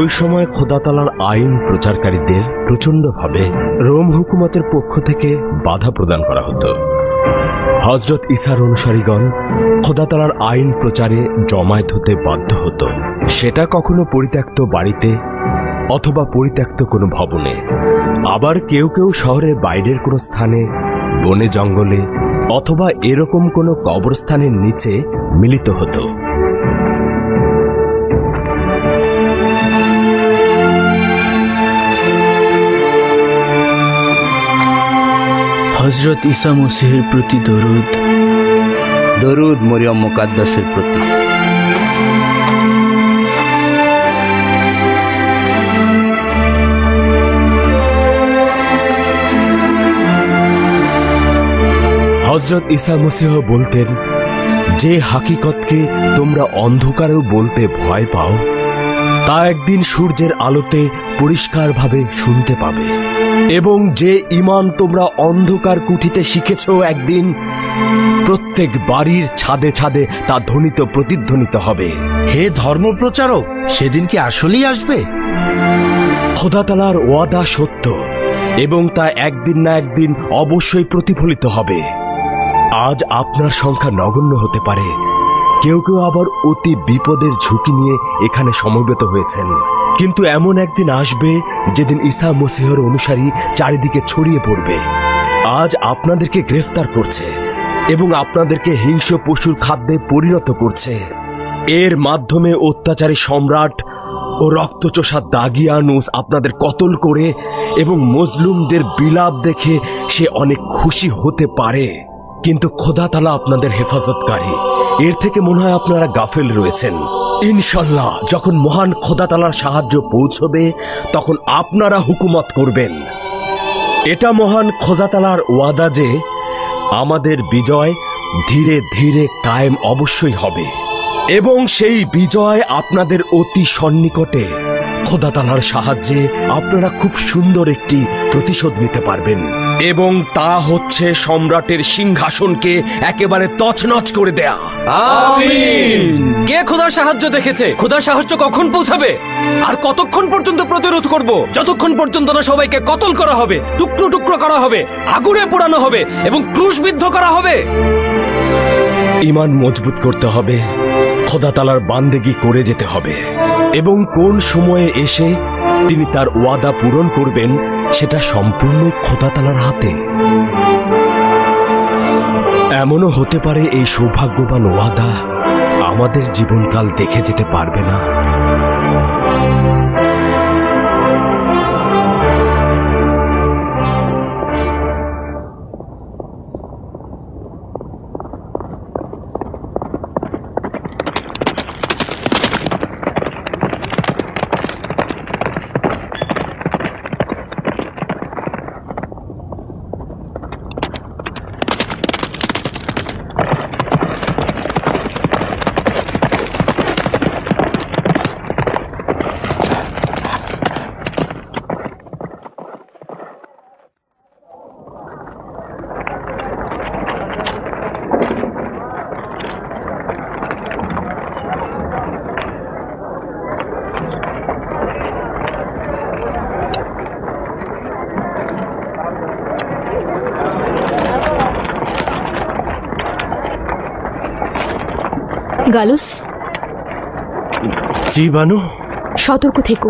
ওই সময় খোদা তাআলার আইন প্রচারকারীদের প্রচণ্ডভাবে রোম হুকুমতের পক্ষ থেকে বাধা প্রদান করা হতো। হযরত ঈসার অনুসারীগণ খোদা তাআলার আইন প্রচারে জমায়েত হতে বাধ্য হতো, সেটা কখনো পরিত্যক্ত বাড়িতে অথবা পরিত্যক্ত কোনো ভবনে, আবার কেউ কেউ শহরের বাইরের কোনো স্থানে, বনে জঙ্গলে অথবা এরকম কোনো কবরস্থানের নিচে মিলিত হতো। হযরত ঈসা মসীহের প্রতি দরুদ। দরুদ মরিয়ম মুকাদ্দাসের প্রতি। হযরত ঈসা মসীহ বলতেন, যে হাকিকতকে তোমরা অন্ধকারেও বলতে ভয় পাও, তা একদিন সূর্যের আলোতে পরিষ্কারভাবে শুনতে পাবে, এবং যে ঈমান তোমরা অন্ধকার কুঠিতে শিখেছ, একদিন প্রত্যেক বাড়ির ছাদে ছাদে তা ধ্বনিত প্রতিধ্বনিত হবে। হে ধর্মপ্রচারক, সেদিন কি আসলেই আসবে? খোদা তাআলার ওয়াদা সত্য এবং তা একদিন না একদিন অবশ্যই প্রতিফলিত হবে। আজ আপনার সংখ্যা নগণ্য হতে পারে, কেউ কেউ আবার অতি বিপদের ঝুঁকি নিয়ে এখানে সমবেত হয়েছেন, কিন্তু এমন একদিন আসবে যেদিন ঈসা মসীহের অনুসারী চারিদিকে ছড়িয়ে পড়বে। আজ আপনাদেরকে গ্রেফতার করছে এবং আপনাদেরকে হিংস্র পশুর খাদ্যে পরিণত করছে। এর মাধ্যমে অত্যাচারী সম্রাট ও রক্তচোষা দাগিয়ানুস আপনাদের কতল করে এবং মজলুমদের বিলাপ দেখে সে অনেক খুশি হতে পারে, কিন্তু খোদা তাআলা আপনাদের হেফাজতকারী। এর থেকে মনে হয় আপনারা গাফেল রয়েছেন। ইনশাল্লাহ যখন মহান খোদা তাআলার সাহায্য পৌঁছবে, তখন আপনারা হুকুমত করবেন। এটা মহান খোদা তাআলার ওয়াদা যে আমাদের বিজয় ধীরে ধীরে কায়েম অবশ্যই হবে, এবং সেই বিজয় আপনাদের অতি সন্নিকটে। খোদা তাআলার সাহায্যে আপনারা খুব সুন্দর একটি প্রতিশোধ নিতে পারবেন, এবং তা হচ্ছে সম্রাটের সিংহাসনকে একেবারে তছনছ করে দেয়া। আমিন। কে খোদার সাহায্য দেখেছে? খোদার সাহায্য কখন পৌঁছাবে? আর কতক্ষণ পর্যন্ত প্রতিরোধ করব? যতক্ষণ পর্যন্ত না সবাইকে কতল করা হবে, টুকরো টুকরো করা হবে, আগুনে পোড়ানো হবে এবং ক্রুশবিদ্ধ করা হবে। ঈমান মজবুত করতে হবে, খোদা তাআলার বান্দেগি করে যেতে হবে, এবং কোন সময়ে এসে তিনি তার ওয়াদা পূরণ করবেন সেটা সম্পূর্ণ খোদা তাআলার হাতে। এমনও হতে পারে এই সৌভাগ্যবান ওয়াদা আমাদের জীবনকাল দেখে যেতে পারবে না। গালুস, জি বানু। সতর্ক থেকো,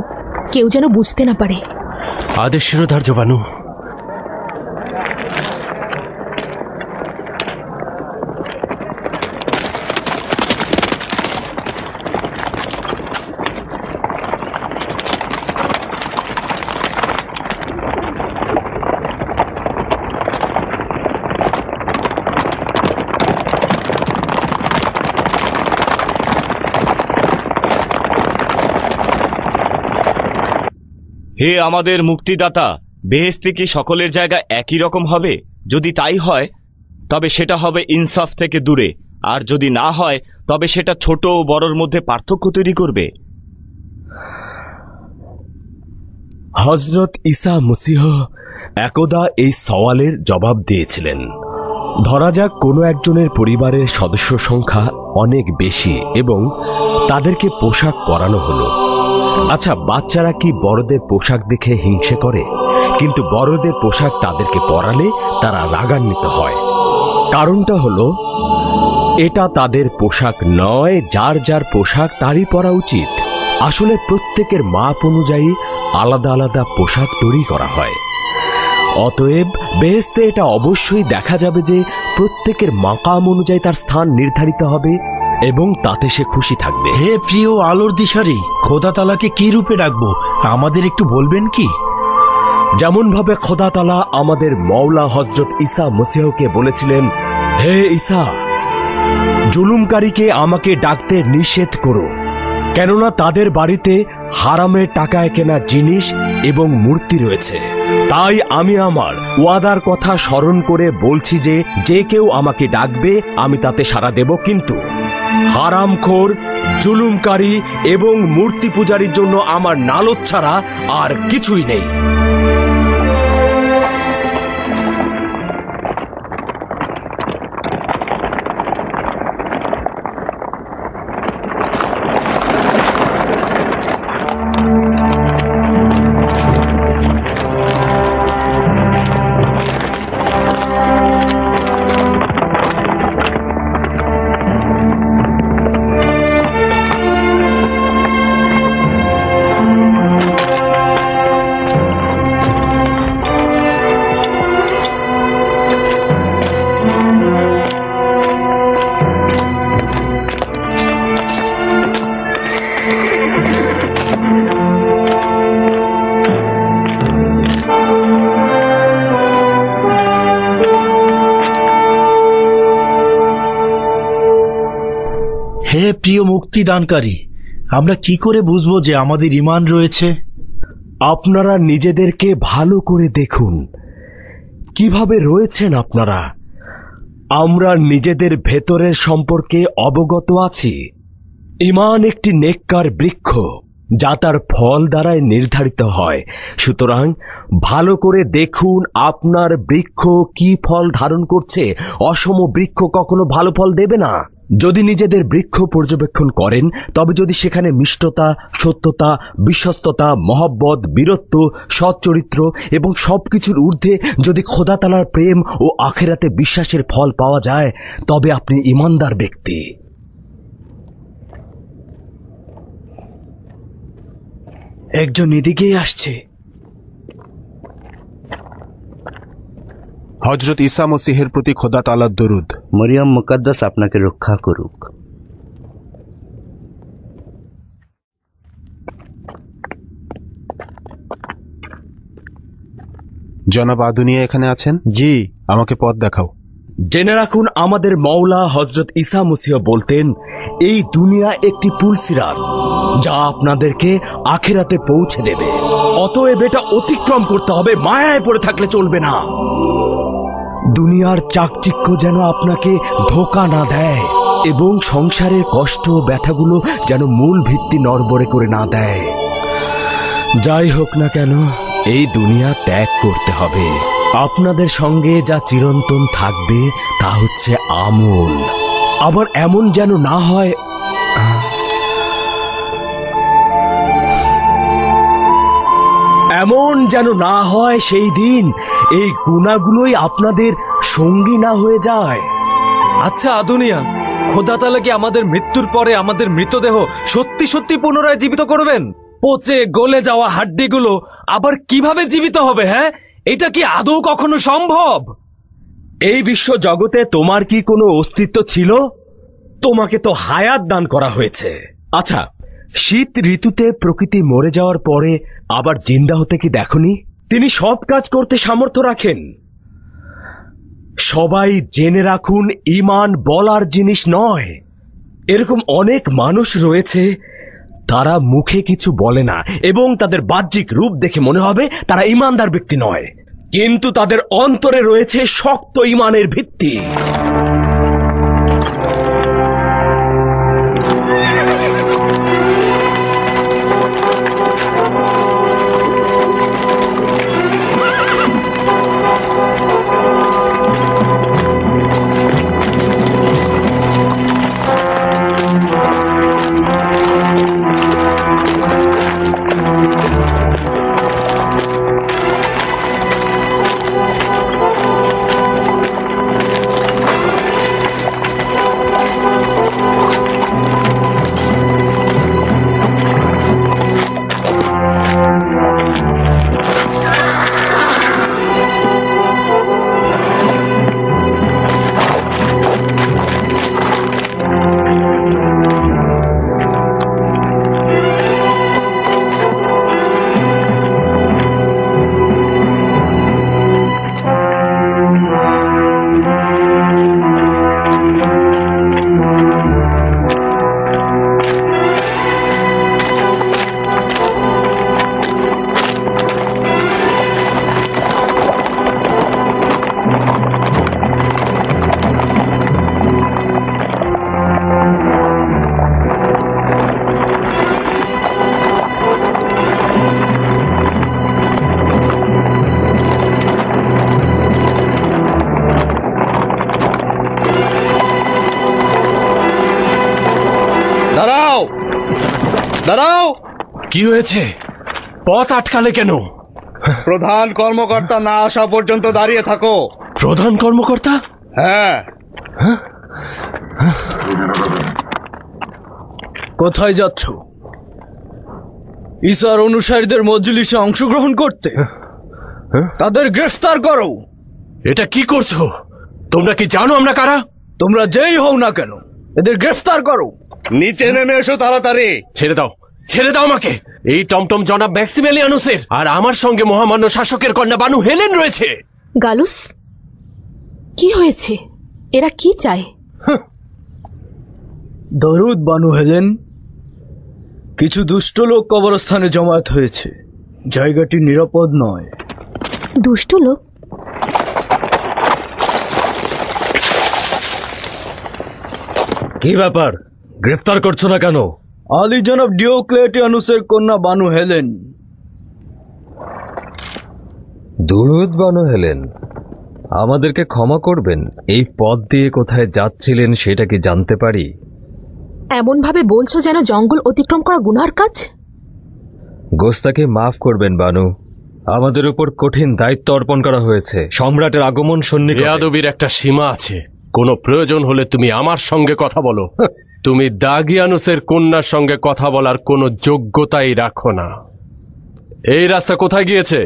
কেউ যেন বুঝতে না পারে। আদেশ শিরোধার্য বানু। হে আমাদের মুক্তিদাতা, বেহেশতে কি সকলের জায়গা একই রকম হবে? যদি তাই হয় তবে সেটা হবে ইনসাফ থেকে দূরে, আর যদি না হয় তবে সেটা ছোট ও বড়র মধ্যে পার্থক্য তৈরি করবে। হযরত ঈসা মসীহ একদা এই সওয়ালের জবাব দিয়েছিলেন। ধরা যাক কোনো একজনের পরিবারের সদস্য সংখ্যা অনেক বেশি এবং তাদেরকে পোশাক পরানো হলো, আচ্ছা, বাচ্চারা কি বড়দের পোশাক দেখে হিংসে করে? কিন্তু বড়দের পোশাক তাদেরকে পরালে তারা রাগান্বিত হয়। কারণটা হলো এটা তাদের পোশাক নয়, যার যার পোশাক তারই পরা উচিত। আসলে প্রত্যেকের মাপ অনুযায়ী আলাদা আলাদা পোশাক তৈরি করা হয়। অতএব বেহেশতে এটা অবশ্যই দেখা যাবে যে প্রত্যেকের মাকাম অনুযায়ী তার স্থান নির্ধারিত হবে এবং তাতে সে খুশি থাকবে। হে প্রিয় আলোর দিশারি, খোদা তাআলাকে কি রূপে ডাকবো আমাদের একটু বলবেন কি? যেমন ভাবে খোদা তাআলা আমাদের মওলা হযরত ঈসা মসীহকে বলেছিলেন, হে ঈসা, জুলুমকারীকে আমাকে ডাকতে নিষেধ করো, কেননা তাদের বাড়িতে হারামের টাকায় কেনা জিনিস এবং মূর্তি রয়েছে। তাই আমি আমার ওয়াদার কথা স্মরণ করে বলছি যে যে কেউ আমাকে ডাকবে আমি তাতে সাড়া দেব, কিন্তু হারামখোর, জুলুমকারী এবং মূর্তি পূজারীর জন্য আমার নালচ ছাড়া আর কিছুই নেই। হে প্রিয় মুক্তিদানকারী, আমরা কি করে বুঝবো যে আমাদের ঈমান রয়েছে? আপনারা নিজেদেরকে ভালো করে দেখুন, কিভাবে রয়েছেন আপনারা। আমরা নিজেদের ভেতরের সম্পর্কে অবগত আছি। ঈমান একটি নেককার বৃক্ষ, যা তার ফল দ্বারাই নির্ধারিত হয়। সুতরাং ভালো করে দেখুন আপনার বৃক্ষ কি ফল ধারণ করছে। অসম বৃক্ষ কখনো ভালো ফল দেবে না। যদি নিজেদের বৃক্ষ পর্যবেক্ষণ করেন, তবে যদি সেখানে মিষ্টতা, সত্যতা, বিশ্বস্ততা, মহব্বত, বীরত্ব, সৎ চরিত্র এবং সবকিছুর ঊর্ধ্বে যদি খোদা তাআলার প্রেম ও আখিরাতে বিশ্বাসের ফল পাওয়া যায়, তবে আপনি ঈমানদার ব্যক্তি। একজন এদিকেই আসছে। হযরত ঈসা মসীহের প্রতি খোদা তাআলার দরুদ। মরিয়ম মুকদ্দাস আপনাকে রক্ষা করুক। জনাব আদুনিয়া এখানে আছেন? জি। আমাকে পথ দেখাও। জেনে রাখুন, আমাদের মওলা হযরত ঈসা মসীহ বলতেন, এই দুনিয়া একটি পুলসিরাত যা আপনাদেরকে আখিরাতে পৌঁছে দেবে। অতএব এটা অতিক্রম করতে হবে, মায়ায় পড়ে থাকলে চলবে না। দুনিয়ার চাকচিক্য যেন আপনাকে ধোঁকা না দেয় এবং সংসারের কষ্ট ও ব্যথাগুলো যেন মূল ভিত্তি নড়বড়ে করে না দেয়। যাই হোক না কেন, এই দুনিয়া ত্যাগ করতে হবে। আপনাদের সঙ্গে যা চিরন্তন থাকবে তা হচ্ছে আমল। আবার এমন যেন না হয় সেই দিন এই গুনাহগুলোই আপনাদের সঙ্গী না হয়ে যায়। আচ্ছা আদুনিয়া, খোদা তাআলা কি আমাদের মৃত্যুর পরে আমাদের মৃতদেহ সত্যি সত্যি পুনরায় জীবিত করবেন? পচে গলে যাওয়া হাড্ডিগুলো আবার কিভাবে জীবিত হবে? হ্যাঁ, এটা কি আদৌ কখনো সম্ভব? এই বিশ্ব জগতে তোমার কি কোনো অস্তিত্ব ছিল? তোমাকে তো হায়াত দান করা হয়েছে। আচ্ছা, শীত ঋতুতে প্রকৃতি মরে যাওয়ার পরে আবার জিন্দা হতে কি দেখনি? তিনি সব কাজ করতে সামর্থ্য রাখেন। সবাই জেনে রাখুন, ঈমান বলার জিনিস নয়। এরকম অনেক মানুষ রয়েছে, তারা মুখে কিছু বলে না এবং তাদের বাহ্যিক রূপ দেখে মনে হবে তারা ঈমানদার ব্যক্তি নয়, কিন্তু তাদের অন্তরে রয়েছে শক্ত ঈমানের ভিত্তি। কি হয়েছে? পথ আটকালে কেন? প্রধান কর্মকর্তা না আসা পর্যন্ত দাঁড়িয়ে থাকো। প্রধান কর্মকর্তা? হ্যাঁ। কোথায় যাচ্ছ? ঈসার অনুসারীদের মজলিসে অংশগ্রহণ করতে? তাদের গ্রেফতার করো। এটা কি করছো? তোমরা কি জানো আমরা কারা? তোমরা যেই হও না কেন, এদের গ্রেফতার করো। নিচে নেমে এসো তাড়াতাড়ি। ছেড়ে দাও, ছেড়ে দাও আমাকে। এই টমটম জনাব ম্যাক্সিমিলিয়ানুসের আর আমার সঙ্গে মহামান্য শাসকের কন্যা বানু হেলেন রয়েছে। গালুস, কি হয়েছে? এরা কি চায়? দরুদ বানু হেলেন। কিছু দুষ্ট লোক কবরস্থানে জমায়েত হয়েছে। জায়গাটি নিরাপদ নয়। দুষ্ট লোক? কি ব্যাপার, গ্রেফতার করছো না কেন? আলী জনাব ডিওক্লেটিয়ানুসের কন্যা বানু হেলেন। দুরুদ বানু হেলেন, আমাদেরকে ক্ষমা করবেন, এই পথ দিয়ে কোথায় যাচ্ছিলেন সেটা কি জানতে পারি? এমন ভাবে বলছো যেন জঙ্গল অতিক্রম করা গুনার কাজ। গোস্তাকে মাফ করবেন বানু, আমাদের উপর কঠিন দায়িত্ব অর্পণ করা হয়েছে। সম্রাটের আগমন সন্নিকটে। বেয়াদবির একটা সীমা আছে। কোনো প্রয়োজন হলে তুমি আমার সঙ্গে কথা বলো। তুমি দাগিয়ানুসের কন্যার সঙ্গে কথা বলার কোনো যোগ্যতাই রাখো না। এই রাস্তা কোথায় গিয়েছে?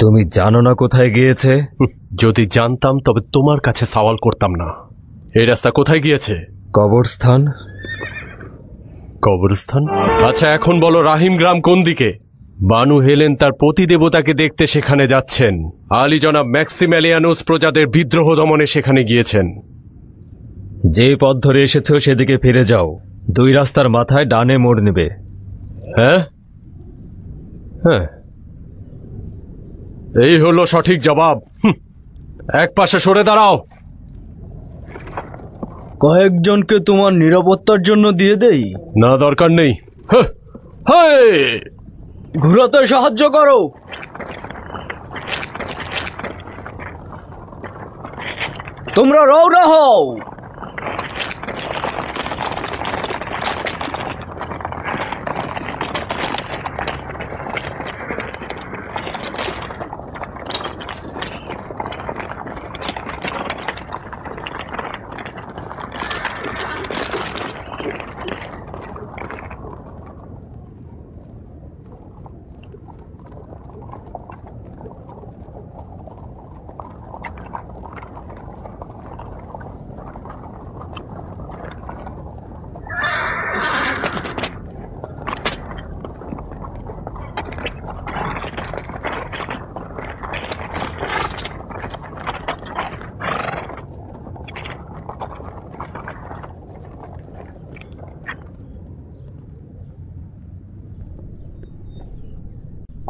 তুমি জানো না কোথায় গিয়েছে? যদি জানতাম তবে তোমার কাছে সওয়াল করতাম না। এই রাস্তা কোথায় গিয়েছে? কবরস্থান। কবরস্থান? আচ্ছা, এখন বলো রাহিম গ্রাম কোন দিকে? বানু হেলেন তার প্রতিদেবতাকে দেখতে সেখানে যাচ্ছেন। আলী জনাব ম্যাক্সিমিলিয়ানুস প্রজাদের বিদ্রোহ দমনে সেখানে গিয়েছেন। যে পথ ধরে এসেছো সেদিকে ফিরে যাও। 2 রাস্তার মাথায় ডানে মোড় নেবে। হ্যাঁ হ্যাঁ, এই হলো সঠিক জবাব। এক পাশে সরে দাঁড়াও। কয়েকজনকে তোমার নিরাপত্তার জন্য দিয়ে দেই? না, দরকার নেই। ঘুরাতে সাহায্য করো। তোমরা রওনা হও।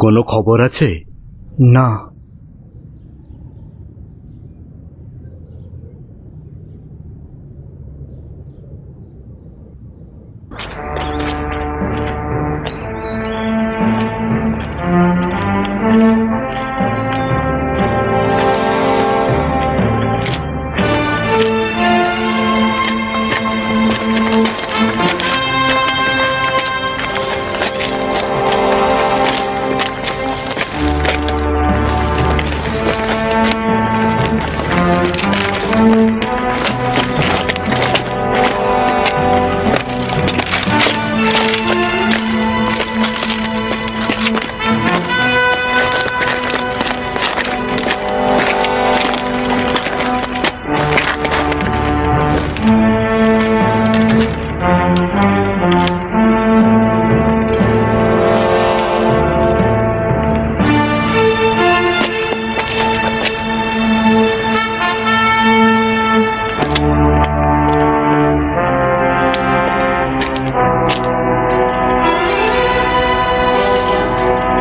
কোনো খবর আছে? না।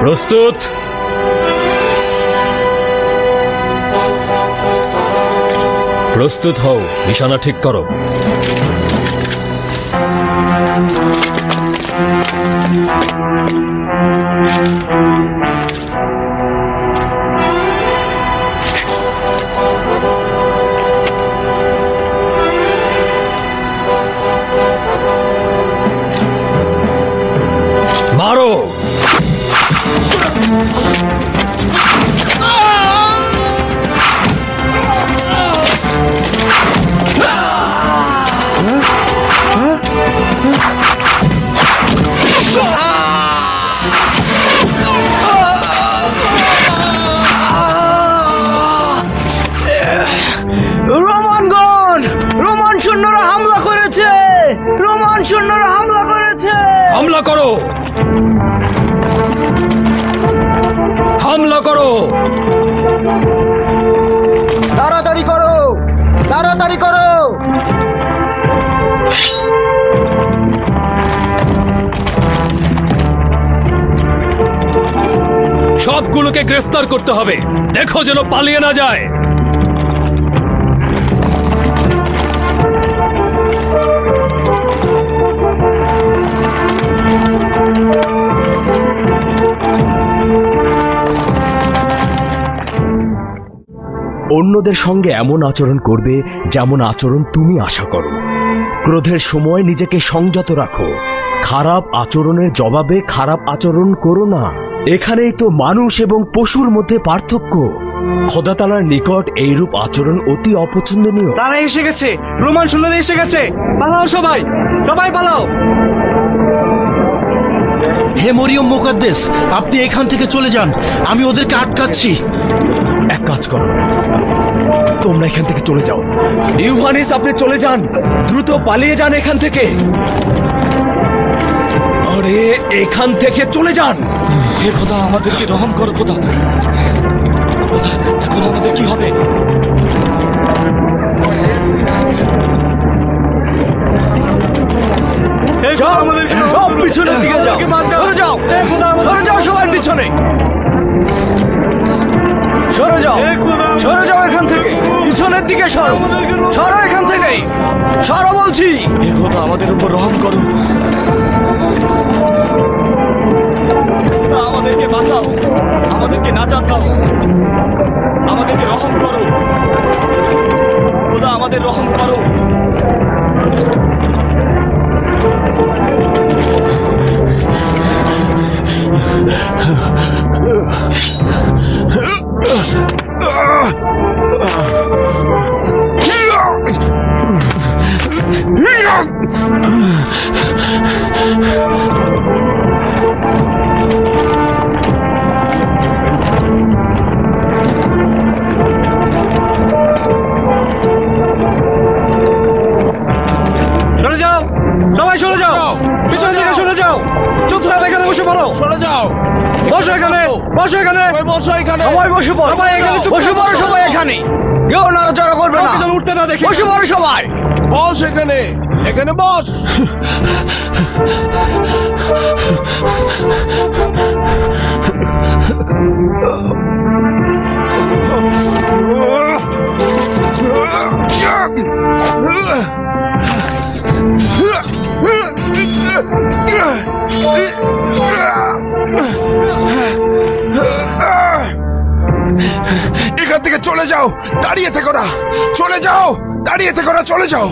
প্রস্তুত? প্রস্তুত হও, নিশানা ঠিক করো। মারো। হামলা করো, হামলা করো, তাড়াতাড়ি করো, তাড়াতাড়ি করো। সবগুলোকে গ্রেফতার করতে হবে। দেখো যেন পালিয়ে না যায়। অন্যদের সঙ্গে এমন আচরণ করবে যেমন আচরণ তুমি আশা করো। ক্রোধের সময় নিজেকে সংযত রাখো। খারাপ আচরণের জবাবে খারাপ আচরণ করো না। এখানেই তো মানুষ এবং পশুর মধ্যে পার্থক্য। খোদা তাআলার নিকট এইরূপ আচরণ অতি অপছন্দনীয়। তারা এসে গেছে, রোমান সৈন্যরা এসে গেছে। পালাও সবাই, সবাই পালাও। হে মরিয়ম মুকাদ্দেস, আপনি এখান থেকে চলে যান, আমি ওদেরকে আটকাচ্ছি। এক কাজ করো, তোমরা এখান থেকে চলে যাও। ইউহানিস, আপনি চলে যান, দ্রুত পালিয়ে যান এখান থেকে। আরে এখান থেকে চলে যান। হে খোদা, আমাদেরকে রহম করো খোদা। খোদা, এখন আমাদের কি হবে? সব পিছনের দিকে যাও, সরে যাও, সরে যাও সবাই পিছনে। সরে যাও, সরে যাও এখান থেকে, পিছনের দিকে সরো, সরো এখান থেকে, সরো বলছি। হে খোদা, আমাদের উপর রহম করো। খোদা, আমাদেরকে বাঁচাও, আমাদেরকে নাজাত দাও, আমাদেরকে রহম করো। খোদা, আমাদের রহম করো। সরে যাও, সবাই সরে যাও, পিছনের দিকে সরে যাও। চুপচাপ এখানে বসে পড়ো, সরে যাও, বসো এখানে, বসো এখানে, বসো এখানে, সবাই বসে পড়ো, সবাই এখানে বসে পড়ো, সবাই এখানে, কেউ নড়াচড়া করবে না, উঠতে না দেখি, বসে পড়ো সবাই, বস এখানে, এখানে বস। এখান থেকে চলে যাও, দাঁড়িয়ে থেকো না, চলে যাও, দাঁড়িয়ে থেকো না, চলে যাও।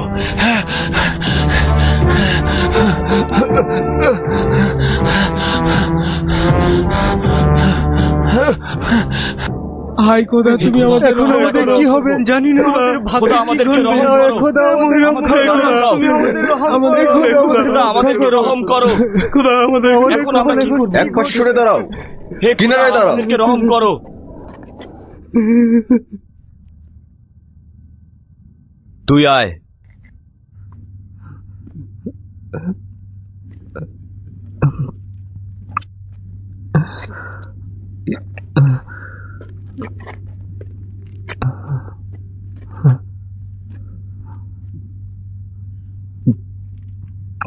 হাই খোদা, তুমি আমাদের, এখন আমাদের কি হবে জানি না। খোদা, আমাদেরকে রহম করো। খোদা, আমাদের রক্ষা করো, তুমি আমাদের আমাদেরকে রহম করো। খোদা, আমাদের এখন আমরা কি করব? এক পাশে সরে দাঁড়াও, হে খোদা, কিনারায় দাঁড়াও। আমাদেরকে রহম করো। তুই আয়।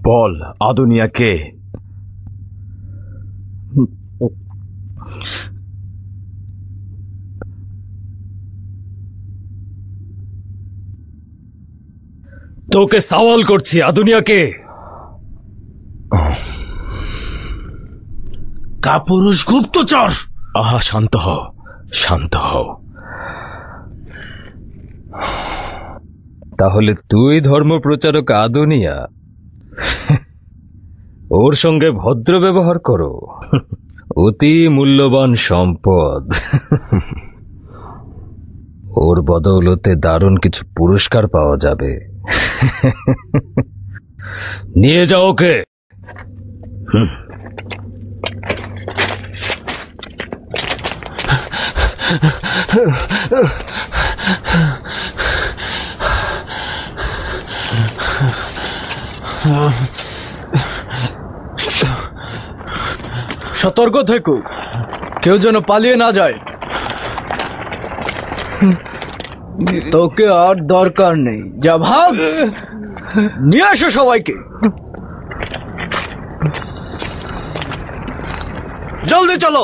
বল, আদুনিয়া কে? তোকে সওয়াল করছি, আদুনিয়া কে? কাপুরুষ গুপ্তচর। আহা, শান্ত হও, শান্ত হও। তাহলে তুই ধর্মপ্রচারক আদুনিয়া? ওর সঙ্গে ভদ্র ব্যবহার করো। অতি মূল্যবান সম্পদ। ওর বদৌলতে দারুণ কিছু পুরস্কার পাওয়া যাবে। নিয়ে যাও ওকে। সতর্ক থেকো, কেউ যেন পালিয়ে না যায়। তোকে আর দরকার নেই, যা ভাগ, নিয়ে আসো সবাইকে। জলদি চলো।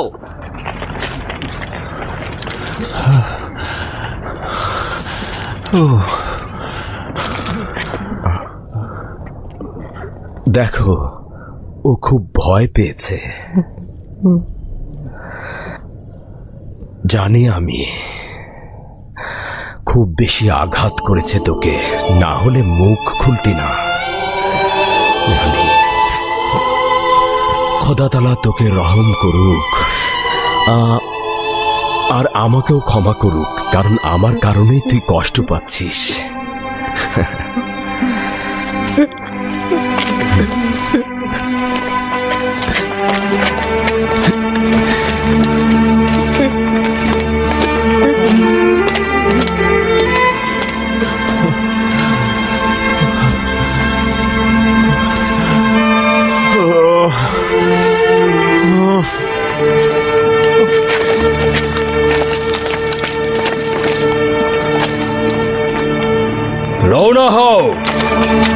দেখো, ও খুব ভয় পেয়েছে। জানি আমি খুব বেশি আঘাত করেছে তোকে, না হলে মুখ খুলতি না। খোদা তাআলা তোকে রহম করুক, আর আমাকেও ক্ষমা করুক, কারণ আমার কারণেই তুই কষ্ট পাচ্ছিস। রওনা হও,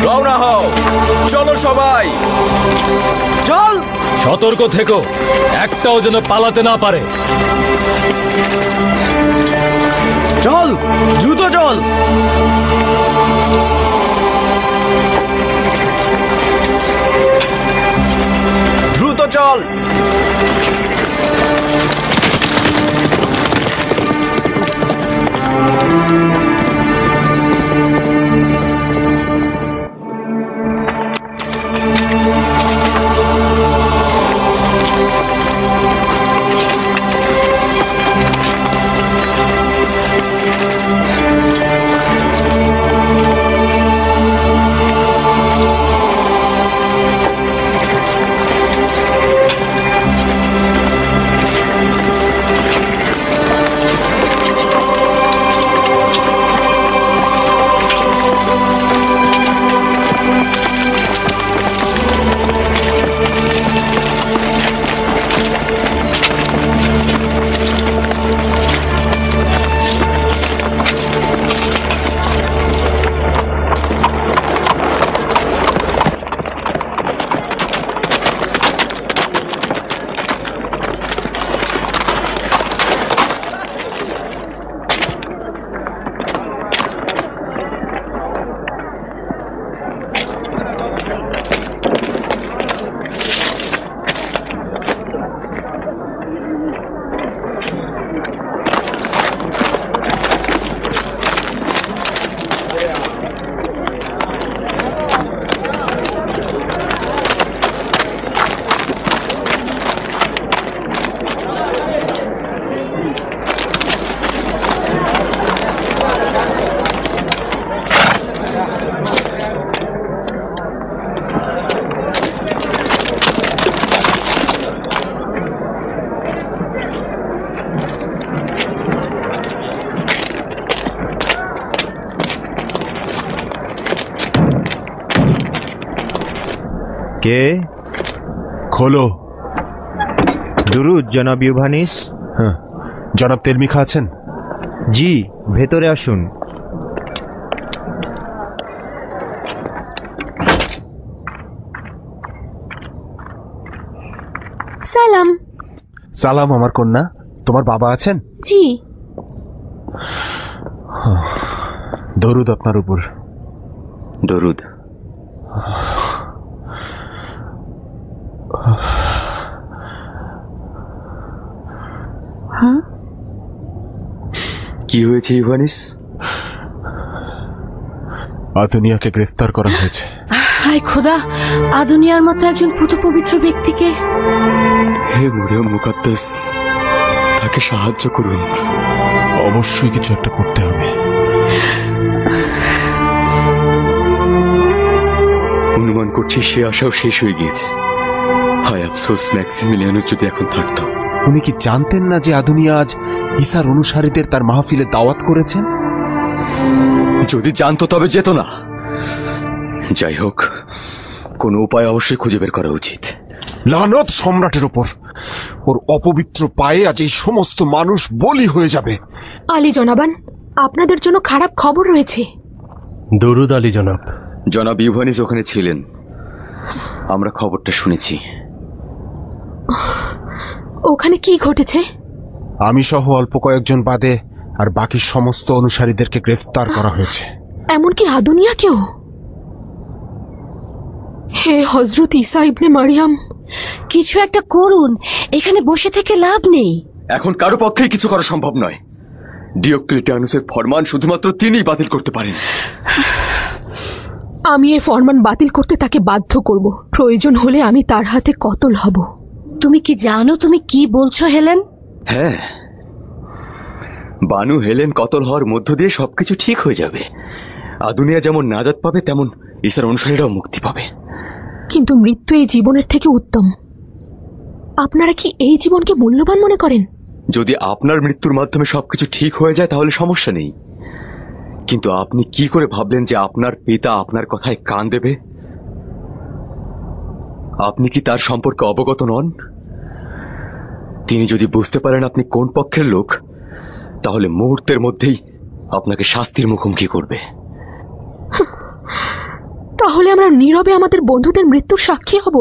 রওনা হও, চলো সবাই, চল। সতর্ক থেকো, একটাও যেন পালাতে না পারে। চল, দ্রুত চল। দ্রুত চল। কে? খোলো। দুরুদ জনাব ইউভানিস। হ্যাঁ, জনাব তেলমিখা আছেন? জি, ভেতরে আসুন। সালাম। সালাম আমার কন্যা, তোমার বাবা আছেন? জি। দরুদ আপনার উপর। দরুদ। হ্যাঁ, কি হয়েছে ইভানিস? আদুনিয়াকে গ্রেফতার করা হয়েছে। হায় খোদা, আদুনিয়ার মতো একজন পুত পবিত্র ব্যক্তিকে। হে মুরিয়াম মুকাদ্দাস, তাকে সাহায্য করুন। অবশ্যই কিছু একটা করতে হবে। অনুমান করছি সে আশাও শেষ হয়ে গিয়েছে। হায় আফসোস, ম্যাক্সিমিলিয়ানো যদি এখন থাকতো। উনি কি জানতেন না যে আদুনিয়া আজ ঈসার অনুসারীদের তার মাহফিলে দাওয়াত করেছেন? যদি জানতো তবে যেত না। যাই হোক, কোনো উপায় অবশ্যই খুঁজে বের করা উচিত। লানত সম্রাটের ওপর। ওর অপবিত্র পায়ে আজ এই সমস্ত মানুষ বলি হয়ে যাবে। আলী জনাবান, আপনাদের জন্য খারাপ খবর রয়েছে। দরুদ আলী জনাব। জনাব ইউভানিস ওখানে ছিলেন, আমরা খবরটা শুনেছি। ওখানে কি ঘটেছে? আমি সহ অল্প কয়েকজন বাদে আর বাকি সমস্ত অনুসারীদেরকে গ্রেফতার করা হয়েছে। এমনকি আদুনিয়াকেও? হে হযরত ঈসা ইবনে মারিয়াম, কিছু একটা করুন, এখানে বসে থেকে লাভ নেই। এখন কারো পক্ষেই কিছু করা সম্ভব নয়। ডিওক্লেটিয়ানুসের ফরমান শুধুমাত্র তিনিই বাতিল করতে পারেন। আমি এই ফরমান বাতিল করতে তাকে বাধ্য করব। প্রয়োজন হলে আমি তার হাতে কতল হব। তুমি কি জানো তুমি কি বলছো হেলেন? হ্যাঁ, বানু হেলেন কতল হওয়ার মধ্য দিয়ে সবকিছু ঠিক হয়ে যাবে। আদুনিয়া যেমন নাজাত পাবে, তেমন ঈসার অনুসারীরাও মুক্তি পাবে। কিন্তু মৃত্যু এই জীবনের থেকে উত্তম। আপনারা কি এই জীবনকে মূল্যবান মনে করেন? যদি আপনার মৃত্যুর মাধ্যমে সবকিছু ঠিক হয়ে যায় তাহলে সমস্যা নেই, কিন্তু আপনি কি করে ভাবলেন যে আপনার পিতা আপনার কথায় কান দেবে? আপনি কি তার সম্পর্কে অবগত নন? তিনি যদি বুঝতে পারেন আপনি কোন পক্ষের লোক, তাহলে মুহূর্তের মধ্যেই আপনাকে শাস্তির মুখোমুখি করবে। তাহলে আমরা নীরবে আমাদের বন্ধুদের মৃত্যুর সাক্ষী হব?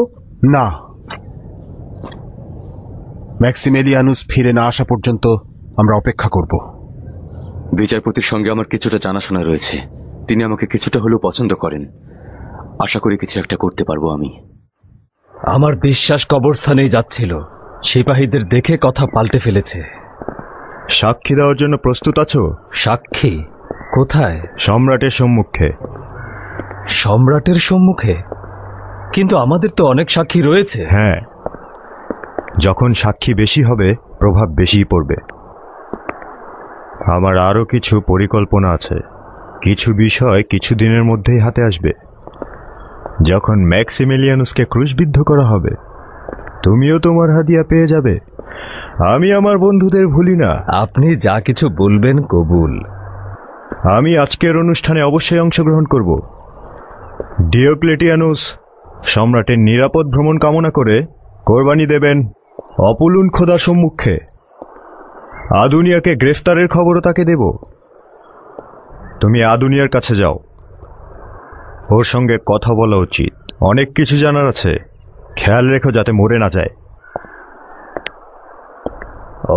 না, ম্যাক্সিমিলিয়ানুস ফিরে না আসা পর্যন্ত আমরা অপেক্ষা করব। বিচারপতির সঙ্গে আমার কিছুটা জানাশোনা রয়েছে, তিনি আমাকে কিছুটা হলেও পছন্দ করেন। আশা করি কিছু একটা করতে পারবো আমি। আমার বিশ্বাস কবরস্থানেই যাচ্ছিল, সিপাহীদের দেখে কথা পাল্টে ফেলেছে। সাক্ষী দেওয়ার জন্য প্রস্তুত আছো? সাক্ষী? কোথায়? সম্রাটের সম্মুখে। সম্রাটের সম্মুখে? কিন্তু আমাদের তো অনেক সাক্ষী রয়েছে। হ্যাঁ, যখন সাক্ষী বেশি হবে প্রভাব বেশি পড়বে। আমার আরও কিছু পরিকল্পনা আছে। কিছু বিষয় কিছু দিনের মধ্যেই হাতে আসবে। যখন ম্যাক্সিমিলিয়ানুসকে ক্রুশবিদ্ধ করা হবে, তুমিও তোমার হাদিয়া পেয়ে যাবে। আমি আমার বন্ধুদের ভুলি না। আপনি যা কিছু বলবেন কবুল। আমি আজকের অনুষ্ঠানে অবশ্যই অংশগ্রহণ করব। ডিওক্লেটিয়ানুস সম্রাটের নিরাপদ ভ্রমণ কামনা করে কোরবানি দেবেন অপুলুন খোদার সম্মুখে। আদুনিয়াকে গ্রেফতারের খবরও তাকে দেব। তুমি আদুনিয়ার কাছে যাও, ওর সঙ্গে কথা বলা উচিত। অনেক কিছু জানার আছে, খেয়াল রেখো যাতে মরে না যায়।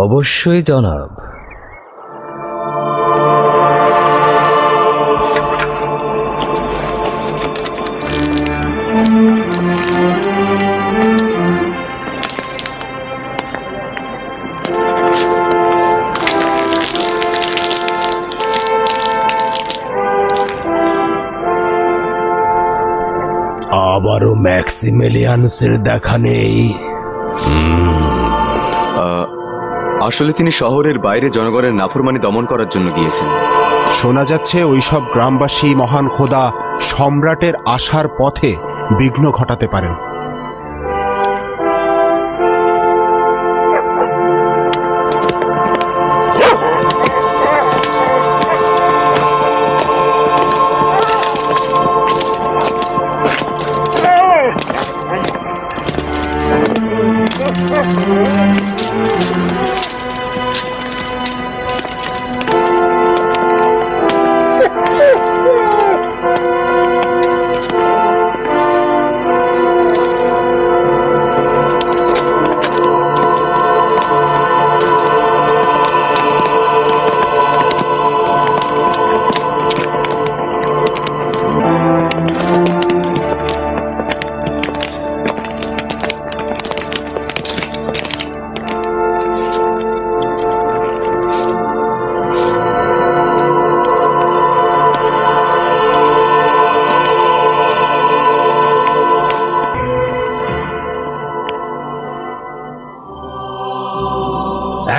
অবশ্যই জনাব। আবারও ম্যাক্সিমিলিয়ানুসের দেখা নেই। আসলে তিনি শহরের বাইরে জনগণের নাফরমানি দমন করার জন্য গিয়েছেন। শোনা যাচ্ছে ওইসব গ্রামবাসী মহান খোদা সম্রাটের আসার পথে বিঘ্ন ঘটাতে পারেন।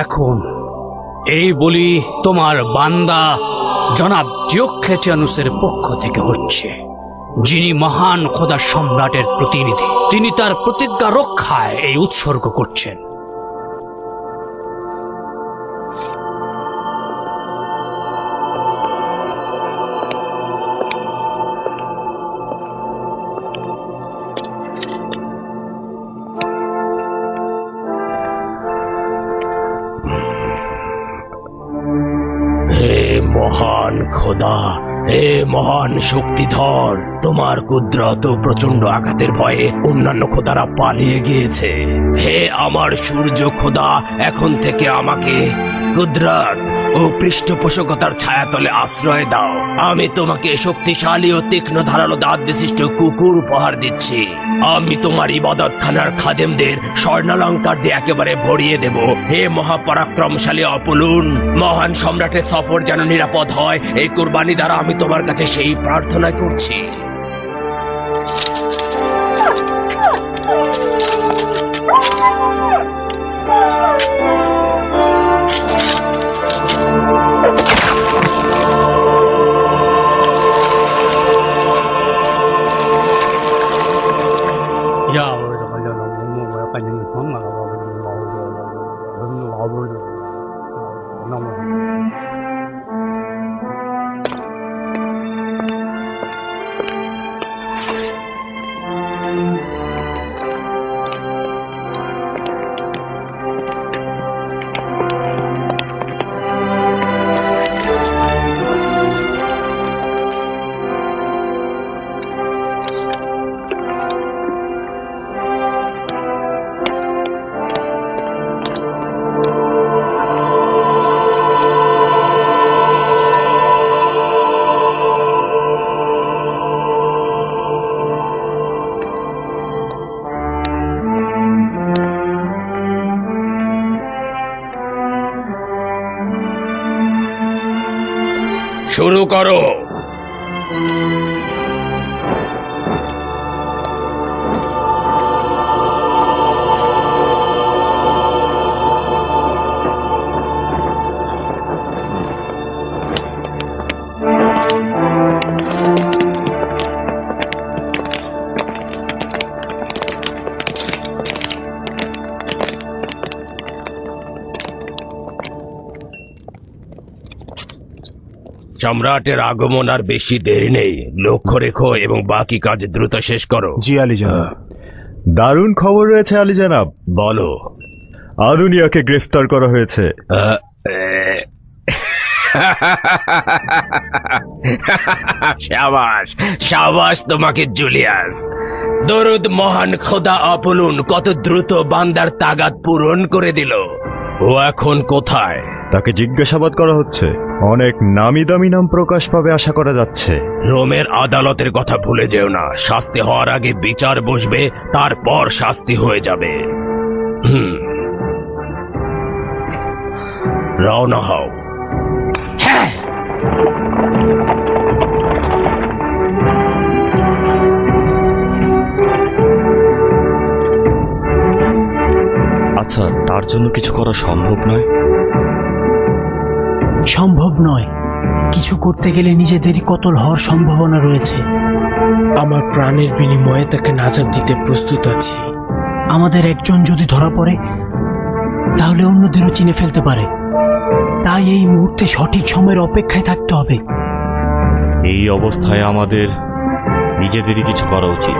এখন এই বলি তোমার বান্দা জনাব ডিওক্লেটিয়ানুসের পক্ষ থেকে হচ্ছে, যিনি মহান খোদা সম্রাটের প্রতিনিধি। তিনি তার প্রতিজ্ঞা রক্ষায় এই উৎসর্গ করছেন। হে মহান খোদা, হে মহান শক্তিধর, তোমার কুদরত ও প্রচন্ড আঘাতের ভয়ে অন্যান্য খোদারা পালিয়ে গিয়েছে। হে আমার সূর্য খোদা, এখন থেকে আমাকে কুদরত ও পৃষ্ঠপোষকতার ছায়াতলে আশ্রয় দাও। আমি তোমাকে শক্তিশালী ও তীক্ষ্ণ ধারালো দাঁত বিশিষ্ট কুকুর উপহার দিচ্ছি। আমি তোমার ইবাদতখানার খাদেমদের স্বর্ণালঙ্কার দিয়ে একেবারে ভরিয়ে দেব। হে মহাপরাক্রমশালী অপলুন, মহান সম্রাটের সফর যেন নিরাপদ হয়, এই কুরবানি দ্বারা আমি তোমার কাছে সেই প্রার্থনা করছি। শুরু করো। সম্রাটের আগমন আর বেশি দেরি নেই, লক্ষ্য রেখো এবং বাকি কাজ দ্রুত শেষ করো। জি আলী জনাব। দারুণ খবর রয়েছে আলী জনাব। বলো। আদুনিয়াকে গ্রেফতার করা হয়েছে। শাবাশ শাবাশ তোমাকে জুলিয়াস। দরুদ মহান খোদা অপলুন কত দ্রুত বান্দার তাগাদ পূরণ করে দিল। ও এখন কোথায়? তাকে জিজ্ঞাসাবাদ করা হচ্ছে। অনেক নামি দামি নাম প্রকাশ পাবে আশা করা যাচ্ছে। রোমের আদালতের কথা ভুলে যেও না, শাস্তি হওয়ার আগে বিচার বসবে, তারপর শাস্তি হয়ে যাবে। রওনা হও। হ্যাঁ। আচ্ছা, তার জন্য কিছু করা সম্ভব নয়? সম্ভব নয়। কিছু করতে গেলে নিজেদেরই কতল হওয়ার সম্ভাবনা রয়েছে। আমার প্রাণের বিনিময়ে তাকে নাজাত দিতে প্রস্তুত আছি। আমাদের একজন যদি ধরা পড়ে তাহলে অন্যদেরও চিনে ফেলতে পারে। তাই এই মুহূর্তে সঠিক সময়ের অপেক্ষায় থাকতে হবে। এই অবস্থায় আমাদের নিজেদেরই কিছু করা উচিত।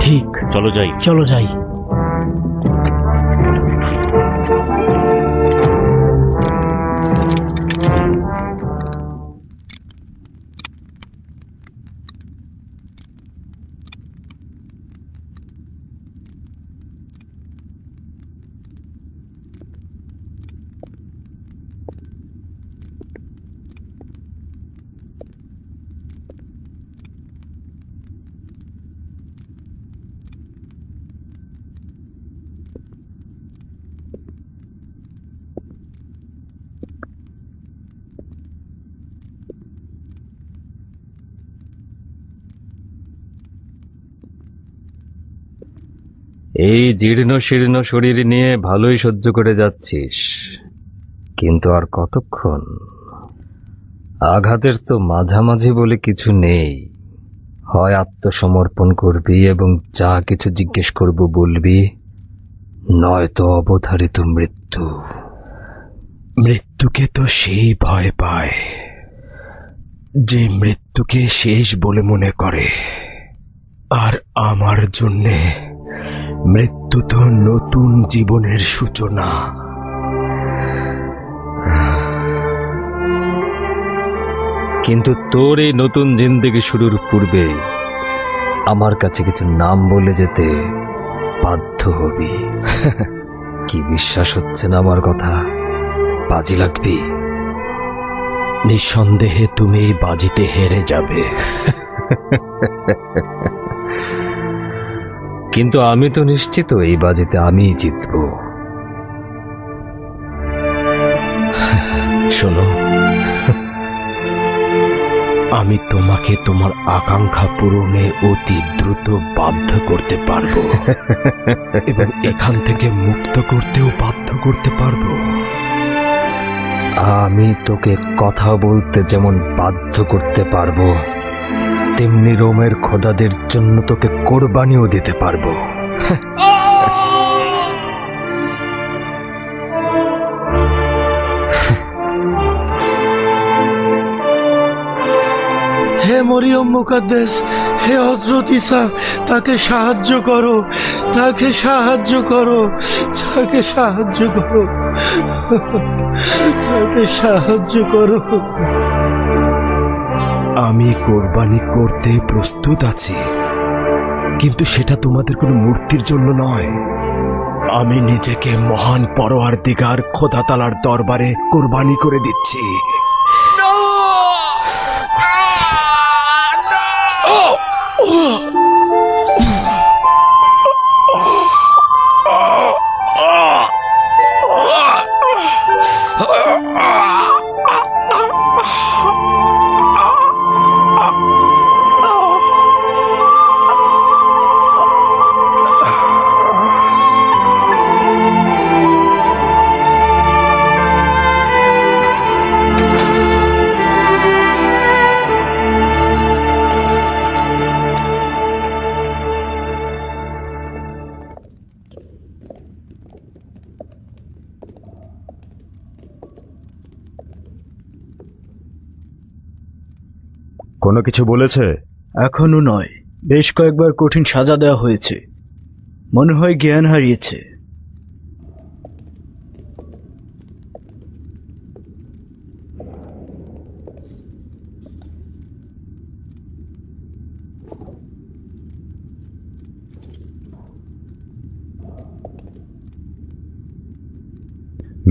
ঠিক। চলো যাই। চলো যাই। এই জীর্ণ শীর্ণ শরীর নিয়ে ভালোই সহ্য করে যাচ্ছিস, কিন্তু আর কতক্ষণ? আঘাতের তো মাঝামাঝি বলে কিছু নেই। হয় আত্মসমর্পণ করবি এবং যা কিছু জিজ্ঞেস করব বলবি, নয়তো অবধারিত মৃত্যু। মৃত্যুকে তো সেই ভয় পায় যে মৃত্যুকে শেষ বলে মনে করে, আর আমার জন্যে মৃত্যু তো নতুন জীবনের সূচনা। কিন্তু তোর এই নতুন জিন্দেগি শুরুর পূর্বে আমার কাছে কিছু নাম বলে যেতে বাধ্য হবি। কি বিশ্বাস হচ্ছে না আমার কথা? বাজি লাগবি? নিঃসন্দেহে তুমি এই বাজিতে হেরে যাবে। কিন্তু আমি তো নিশ্চিত এই বাজিতে আমিই জিতব। শোনো, আমি তোমাকে তোমার আকাঙ্ক্ষা পূরণে অতি দ্রুত বাধ্য করতে পারবো এবং এখান থেকে মুক্ত করতেও বাধ্য করতে পারবো। আমি তোকে কথা বলতে যেমন বাধ্য করতে পারবো, তেমনি রোমের খোদাদের জন্য তোকে কোরবানিও দিতে পারবো। হে মরিয়ম মুকাদ্দেস, হে হযরত ঈসা, তাকে সাহায্য করো, তাকে সাহায্য করো, তাকে সাহায্য করো, তাকে সাহায্য করো। আমি কোরবানি করতে প্রস্তুত আছি, কিন্তু সেটা তোমাদের কোনো মূর্তির জন্য নয়। আমি নিজেকে মহান পরওয়ারদিগার খোদা তাআলার দরবারে কোরবানি করে দিচ্ছি। কোনো কিছু বলেছে? এখনো নয়, বেশ কয়েকবার কঠিন সাজা দেওয়া হয়েছে, মনে হয় জ্ঞান হারিয়েছে।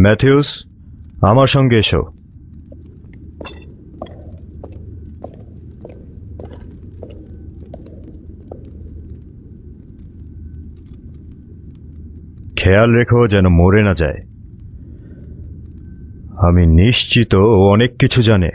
ম্যাথিউস, আমার সঙ্গে এসো। খেয়াল রেখো যেন মরে না যায়। আমি নিশ্চিত ও অনেক কিছু জানে।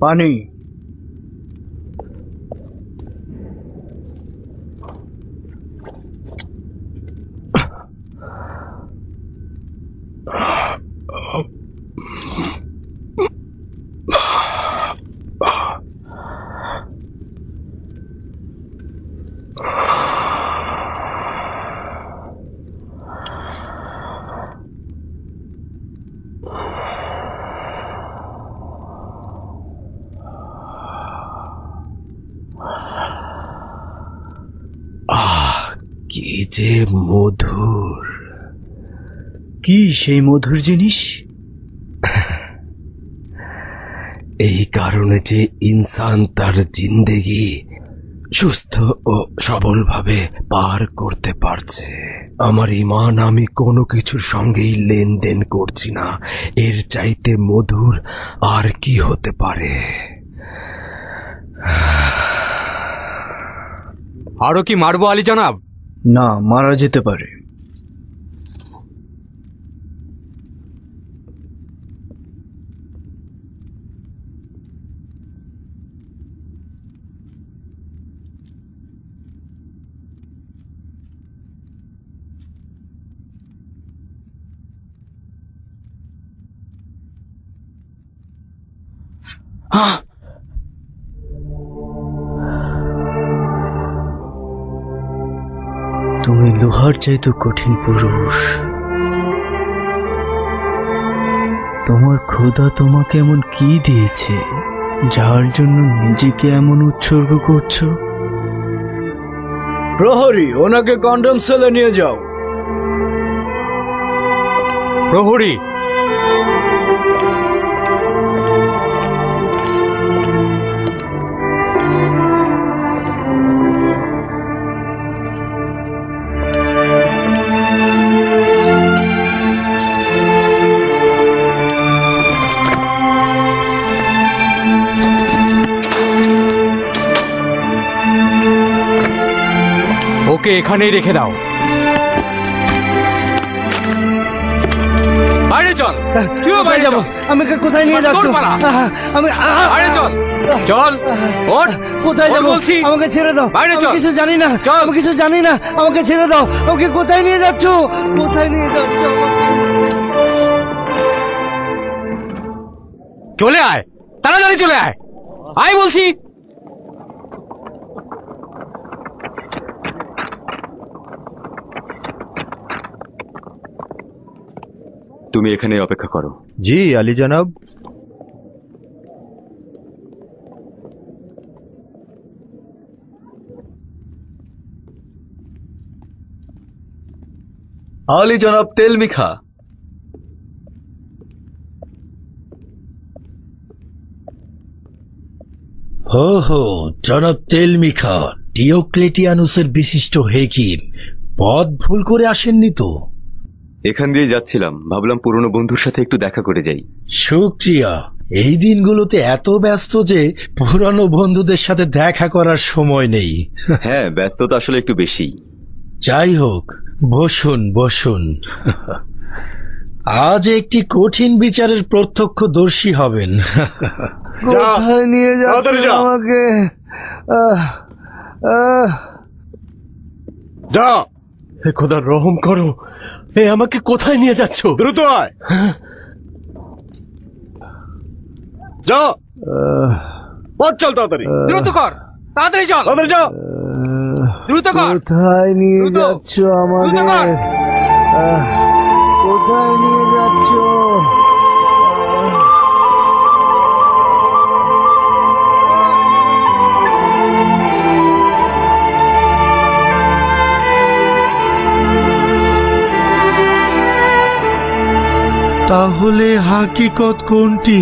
পানি। কি যে মধুর! কি সেই মধুর জিনিস? এই কারণে যে ইনসান তার জিন্দেগি সুস্থ ও সবলভাবে পার করতে পারছে। আমার ঈমান আমি কোনো কিছুর সঙ্গেই লেনদেন করছি না। এর চাইতে মধুর আর কি হতে পারে? আরো কি মারবো আলী জনাব? না, মারা যেতে পারে। তুমি লোহার চাইতে কঠিন পুরুষ। তোমার খোদা তোমাকে এমন কি দিয়েছে যার জন্য নিজেকে এমন উৎসর্গ করছো? প্রহরী, ওনাকে কন্ডম সেলে নিয়ে যাও। প্রহরী, ওকে এখানেই রেখে দাও। বাইরে চল। তুইও বাইরে চল। আমাকে কোথায় নিয়ে যাচ্ছ? আমি বাইরে চল। চল, ওঠ। কোথায় যাব বলছি? আমাকে ছেড়ে দাও। বাইরে চল। কিছু জানি না, আমি কিছু জানি না, আমাকে ছেড়ে দাও। ওকে কোথায় নিয়ে যাচ্ছ? কোথায় নিয়ে যাচ্ছ? চলে আয়, তাড়াতাড়ি চলে আয়। আয় বলছি। তুমি এখানে অপেক্ষা করো। জি আলী জনাব। আলী জনাব তেল মিখা। হো হো, জনাব তেলমিখা, ডিওক্লেটিয়ানুসের বিশিষ্ট হেকিম। পথ ভুল করে আসেননি তো? এখান দিয়ে যাচ্ছিলাম, ভাবলাম পুরনো বন্ধুর সাথে একটু দেখা করে যাই। শুক্রিয়া। এই দিনগুলোতে এত ব্যস্ত যে পুরনো বন্ধুদের সাথে দেখা করার সময় নেই। হ্যাঁ, ব্যস্ততা আসলে একটু বেশি। যাই হোক, বসুন বসুন। আজ একটি কঠিন বিচারের প্রত্যক্ষদর্শী হবেন। কোথায় নিয়ে যাচ্ছ আমাকে? যা। হে খোদা, রহম করো। এ আমাকে কোথায় নিয়ে যাচ্ছ? দ্রুত আয়। যা। পথ চল তাড়াতাড়ি। দ্রুত কর, তাড়াতাড়ি চল। তাড়াতাড়ি যা। দ্রুত কর। কোথায় নিয়ে যাচ্ছ আমাকে? কোথায় নিয়ে যাচ্ছ? তাহলে হাকিকত কোনটি?